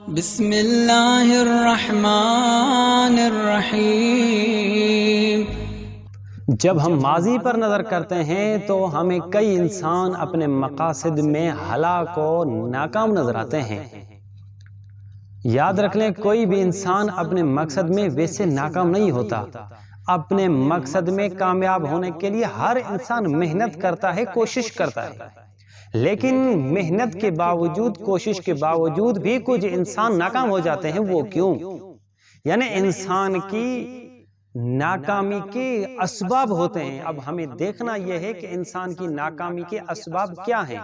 بسم اللہ الرحمن الرحیم۔ جب ہم ماضی پر نظر کرتے ہیں تو ہمیں کئی انسان اپنے مقاصد میں ہلاک و ناکام نظر آتے ہیں۔ یاد رکھ لیں، کوئی بھی انسان اپنے مقصد میں ویسے ناکام نہیں ہوتا۔ اپنے مقصد میں کامیاب ہونے کے لیے ہر انسان محنت کرتا ہے، کوشش کرتا ہے، لیکن محنت کے باوجود، کوشش کے باوجود بھی کچھ انسان ناکام ہو جاتے ہیں۔ وہ کیوں؟ یعنی انسان کی ناکامی کے اسباب ہوتے ہیں۔ اب ہمیں دیکھنا یہ ہے کہ انسان کی ناکامی کے اسباب کیا ہیں۔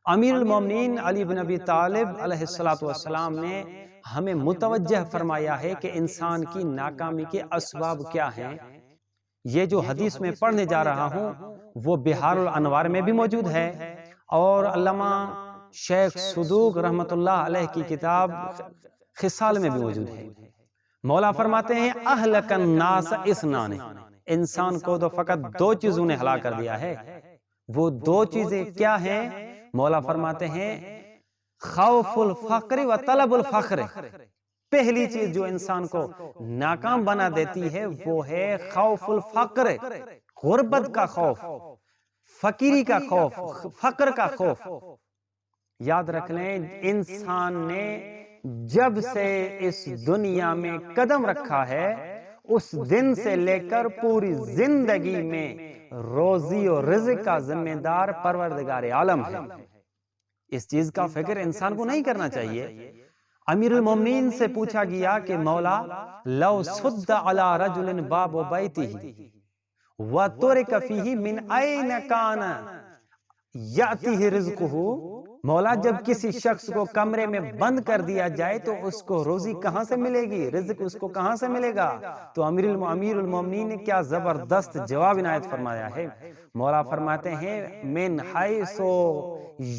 امیر المومنین علی بن ابی طالب علیہ السلام نے ہمیں متوجہ فرمایا ہے کہ انسان کی ناکامی کے اسباب کیا ہیں۔ یہ جو حدیث میں پڑھنے جا رہا ہوں وہ بحار الانوار میں بھی موجود ہے، اور علامہ شیخ صدوق رحمۃ اللہ علیہ کی کتاب خصال میں بھی موجود ہے۔ مولا فرماتے ہیں اہلک الناس اثنان، انسان کو تو فقط دو چیزوں نے ہلاک کر دیا ہے۔ وہ دو چیزیں کیا ہیں؟ مولا فرماتے ہیں خوف الفقر و طلب الفخر۔ پہلی چیز جو انسان کو ناکام بنا دیتی ہے وہ ہے خوف الفقر، غربت کا خوف، فقیری کا خوف، فقر کا خوف۔ یاد رکھ لیں، انسان نے جب سے اس دنیا میں قدم رکھا ہے اس دن سے لے کر پوری زندگی میں روزی اور رزق کا ذمہ دار پروردگار عالم ہے۔ اس چیز کا فکر انسان کو نہیں کرنا چاہیے۔ امیر المومنین سے پوچھا گیا کہ مولا لو سد علی رجل باب بیتہ وَتُرِكَ فِيهِ مِنْ أَيْنَ كَانَ يَأْتِهِ رِزْقُهُ، مولا جب کسی شخص کو کمرے میں بند کر دیا جائے تو اس کو روزی کہاں سے ملے گی، رزق اس کو کہاں سے ملے گا؟ تو امیر المومنین نے کیا زبردست جواب عنایت فرمایا ہے۔ مولا فرماتے ہیں من حیث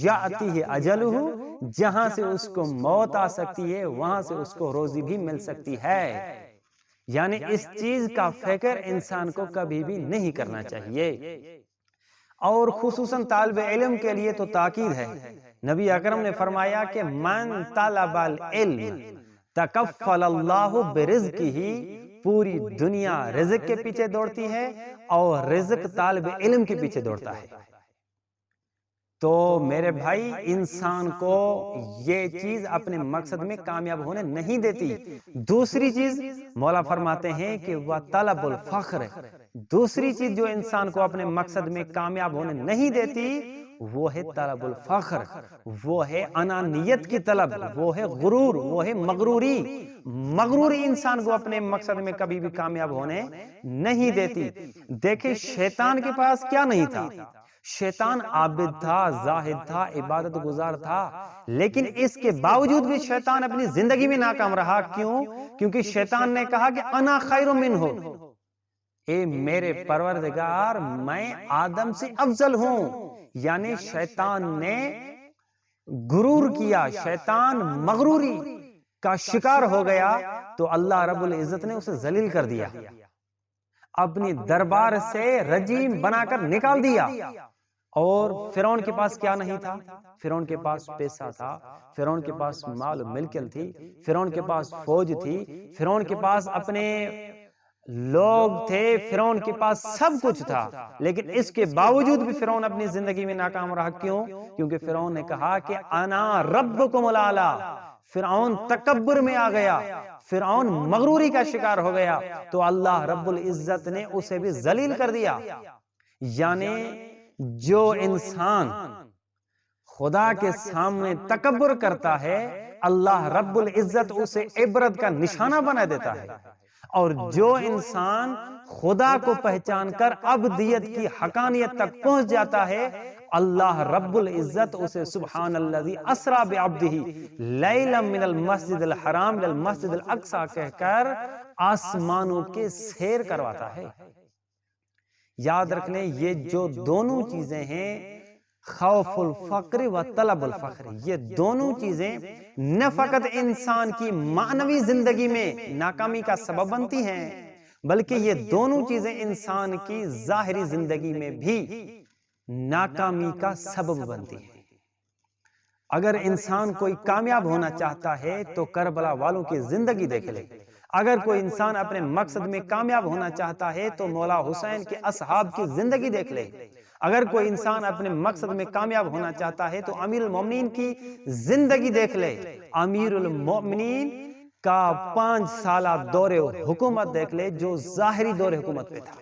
یأتیہ اجلہ، جہاں سے اس کو موت آ سکتی ہے وہاں سے اس کو روزی بھی مل سکتی ہے۔ یعنی اس چیز کا فکر انسان کو کبھی بھی نہیں کرنا چاہیے، اور خصوصاً طالب علم کے لیے تو تاکید ہے۔ نبی اکرم نے فرمایا کہ من طلب العلم تکفل اللہ برزقہ، پوری دنیا رزق کے پیچھے دوڑتی ہے اور رزق طالب علم کے پیچھے دوڑتا ہے۔ تو میرے بھائی، انسان کو یہ چیز اپنے مقصد میں کامیاب ہونے نہیں دیتی۔ دوسری چیز مولا فرماتے ہیں کہ وَطَلَبُ الْفَخْرِ، دوسری چیز جو انسان کو اپنے مقصد میں کامیاب ہونے نہیں دیتی وہ ہے طلب الفخر، وہ ہے انانیت کی طلب، وہ ہے غرور، وہ ہے مغروری۔ مغروری انسان کو اپنے مقصد میں کبھی بھی کامیاب ہونے نہیں دیتی۔ دیکھیں، شیطان کے پاس کیا نہیں تھا؟ شیطان عابد تھا، زاہد تھا، عبادت گزار تھا، لیکن اس کے باوجود بھی شیطان اپنی زندگی میں ناکام رہا۔ کیوں؟ کیونکہ شیطان نے کہا کہ انا خیر منہ، اے میرے پروردگار میں آدم سے افضل ہوں۔ یعنی شیطان نے غرور کیا، شیطان مغروری کا شکار ہو گیا تو اللہ رب العزت نے اسے ذلیل کر دیا، اپنی دربار سے رجیم بنا کر نکال دیا۔ اور فرعون کے پاس کیا نہیں تھا؟ فرعون کے پاس پیسہ تھا، فرعون کے پاس مال و ملکیت تھی، فرعون کے پاس فوج تھی، فرعون کے پاس اپنے لوگ تھے، فرعون کے پاس سب کچھ تھا، لیکن اس کے باوجود بھی فرعون اپنی زندگی میں ناکام رہا۔ کیوں؟ کیونکہ فرعون نے کہا کہ انا ربکم الاعلی۔ فرعون تکبر میں آ گیا، فرعون مغروری کا شکار ہو گیا تو اللہ رب العزت نے اسے بھی ذلیل کر دیا۔ یعنی جو انسان خدا کے سامنے تکبر کرتا ہے اللہ رب العزت اسے عبرت کا نشانہ بنا دیتا ہے، اور جو انسان خدا کو پہچان کر عبدیت کی حقانیت تک پہنچ جاتا ہے اللہ رب العزت اسے سبحان الذی اسری بعبدہ لیلا من المسجد الحرام الی المسجد الاقصی کہہ کر آسمانوں کے سیر کرواتا ہے۔ یاد رکھ لیں، یہ جو دونوں چیزیں ہیں خوف الفقر و طلب الفخر، یہ دونوں چیزیں نہ فقط انسان کی معنوی زندگی میں ناکامی کا سبب بنتی ہیں، بلکہ یہ دونوں چیزیں انسان کی ظاہری زندگی میں بھی ناکامی کا سبب بنتی ہیں۔ اگر انسان کوئی کامیاب ہونا چاہتا ہے تو کربلا والوں کی زندگی دیکھ لے، اگر کوئی انسان اپنے مقصد میں کامیاب ہونا چاہتا ہے تو مولا حسین کے اصحاب کی زندگی دیکھ لے، اگر کوئی انسان اپنے مقصد میں کامیاب ہونا چاہتا ہے تو امیر المومنین کی زندگی دیکھ لے۔ امیر المومنین کا 5 سالہ دور حکومت دیکھ لے جو ظاہری دور حکومت پہ تھا۔